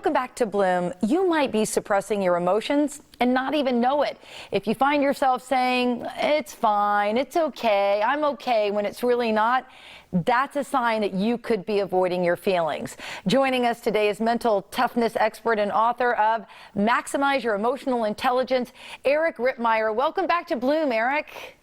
Welcome back to Bloom. You might be suppressing your emotions and not even know it. If you find yourself saying, it's fine, it's okay, I'm okay, when it's really not, that's a sign that you could be avoiding your feelings. Joining us today is mental toughness expert and author of Maximize Your Emotional Intelligence, Eric Rittmeyer. Welcome back to Bloom, Eric.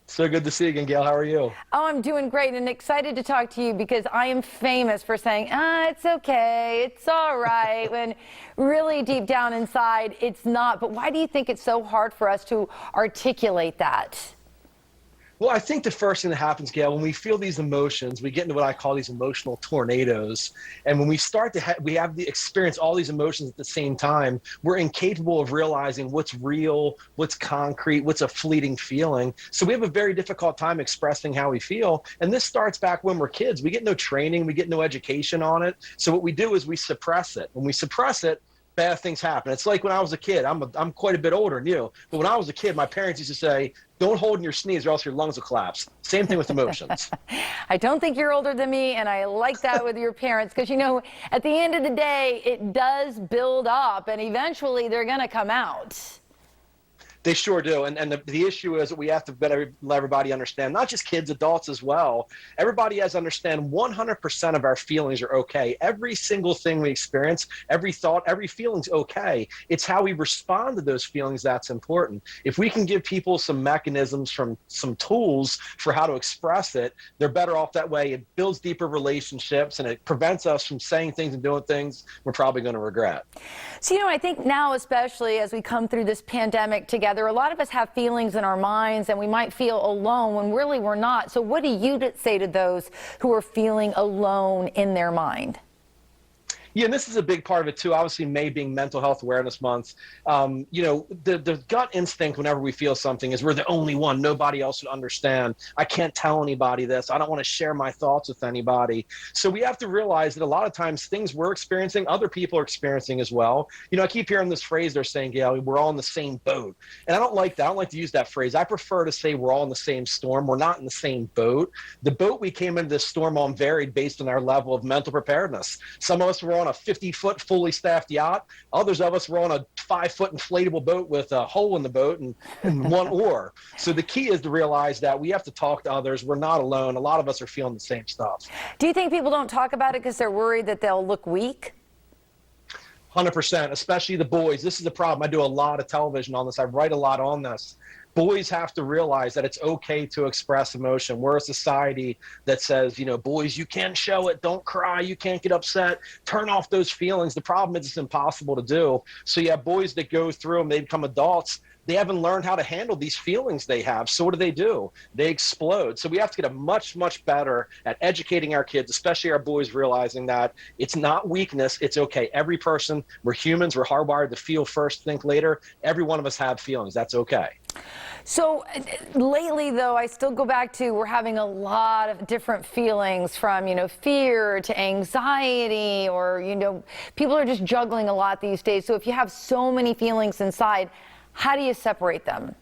So good to see you again, Gail. How are you? Oh, I'm doing great and excited to talk to you because I am famous for saying, it's okay, it's all right, when really deep down inside, it's not. But why do you think it's so hard for us to articulate that? Well, I think the first thing that happens, Gail, when we feel these emotions, we get into what I call these emotional tornadoes. And when we start to we have the experience all these emotions at the same time, we're incapable of realizing what's real, what's concrete, what's a fleeting feeling. So we have a very difficult time expressing how we feel. And this starts back when we're kids. We get no training, we get no education on it. So what we do is we suppress it. When we suppress it, bad things happen. It's like when I was a kid. I'm quite a bit older than you. But when I was a kid, my parents used to say, don't hold in your sneeze or else your lungs will collapse. Same thing with emotions. I don't think you're older than me, and I like that with your parents because, you know, at the end of the day, it does build up, and eventually they're going to come out. They sure do. And the issue is that we have to let everybody understand, not just kids, adults as well. Everybody has to understand 100% of our feelings are okay. Every single thing we experience, every thought, every feeling's okay. It's how we respond to those feelings that's important. If we can give people some mechanisms, from some tools for how to express it, they're better off that way. It builds deeper relationships and it prevents us from saying things and doing things we're probably going to regret. So, you know, I think now, especially as we come through this pandemic together, a lot of us have feelings in our minds and we might feel alone when really we're not. So what do you say to those who are feeling alone in their mind? Yeah, and this is a big part of it too. Obviously, May being Mental Health Awareness Month, you know, the gut instinct whenever we feel something is we're the only one. Nobody else would understand. I can't tell anybody this. I don't want to share my thoughts with anybody. So we have to realize that a lot of times things we're experiencing, other people are experiencing as well. You know, I keep hearing this phrase they're saying, Gail, we're all in the same boat. And I don't like that. I don't like to use that phrase. I prefer to say we're all in the same storm. We're not in the same boat. The boat we came into this storm on varied based on our level of mental preparedness. Some of us were on a 50-foot fully staffed yacht. Others of us were on a 5-foot inflatable boat with a hole in the boat and one oar. So the key is to realize that we have to talk to others. We're not alone. A lot of us are feeling the same stuff. Do you think people don't talk about it because they're worried that they'll look weak? 100%, especially the boys. This is the problem. I do a lot of television on this. I write a lot on this. Boys have to realize that it's okay to express emotion. We're a society that says, you know, boys, you can't show it. Don't cry. You can't get upset. Turn off those feelings. The problem is it's impossible to do. So you have boys that go through and they become adults. They haven't learned how to handle these feelings they have. So what do? They explode. So we have to get much better at educating our kids, especially our boys, realizing that it's not weakness. It's okay. Every person, we're humans. We're hardwired to feel first, think later. Every one of us have feelings. That's okay. So lately, though, I still go back to we're having a lot of different feelings from, you know, fear to anxiety, or, you know, people are just juggling a lot these days. So if you have so many feelings inside, how do you separate them?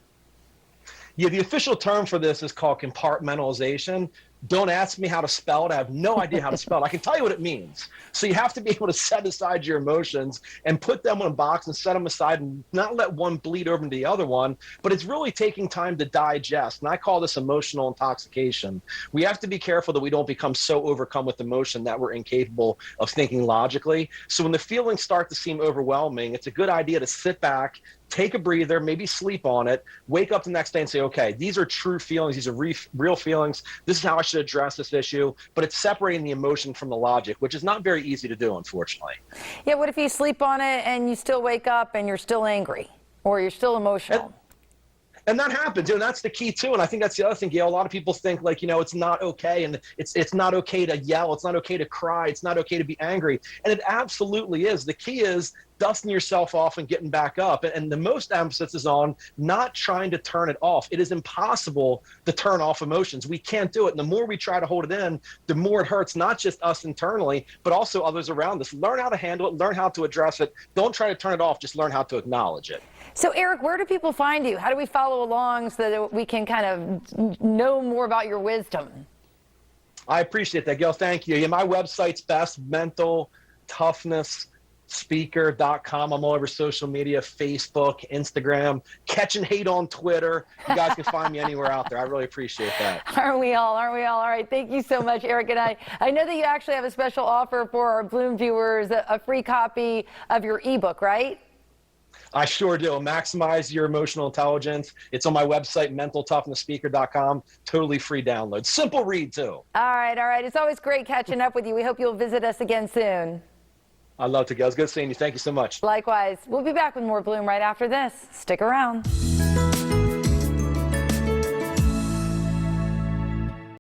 Yeah, the official term for this is called compartmentalization. Don't ask me how to spell it. I have no idea how to spell it. I can tell you what it means. So you have to be able to set aside your emotions and put them in a box and set them aside and not let one bleed over into the other one. But it's really taking time to digest. And I call this emotional intoxication. We have to be careful that we don't become so overcome with emotion that we're incapable of thinking logically. So when the feelings start to seem overwhelming, it's a good idea to sit back, take a breather, maybe sleep on it, wake up the next day and say, okay, these are true feelings. These are real feelings. This is how I should address this issue. But it's separating the emotion from the logic, which is not very easy to do, unfortunately. Yeah, what if you sleep on it and you still wake up and you're still angry or you're still emotional? And that happens, and that's the key too. And I think that's the other thing, Gail. A lot of people think, like, you know, it's not okay, and it's not okay to yell, it's not okay to cry, it's not okay to be angry, and it absolutely is. The key is dusting yourself off and getting back up. And the most emphasis is on not trying to turn it off. It is impossible to turn off emotions. We can't do it. And the more we try to hold it in, the more it hurts, not just us internally, but also others around us. Learn how to handle it, learn how to address it. Don't try to turn it off, just learn how to acknowledge it. So, Eric, where do people find you? How do we follow along so that we can kind of know more about your wisdom? I appreciate that, Gail. Thank you. Yeah, my website's best, Mental Toughness mentaltoughnesspeaker.com. I'm all over social media, Facebook, Instagram, catch and hate on Twitter. You guys can find me anywhere out there. I really appreciate that. Aren't we all? Aren't we all? All right. Thank you so much, Eric. And I know that you actually have a special offer for our Bloom viewers, a free copy of your ebook, right? I sure do. Maximize your emotional intelligence. It's on my website, mentaltoughnesspeaker.com. Totally free download. Simple read, too. All right. All right. It's always great catching up with you. We hope you'll visit us again soon. I'd love to, guys. Good seeing you. Thank you so much. Likewise. We'll be back with more Bloom right after this. Stick around.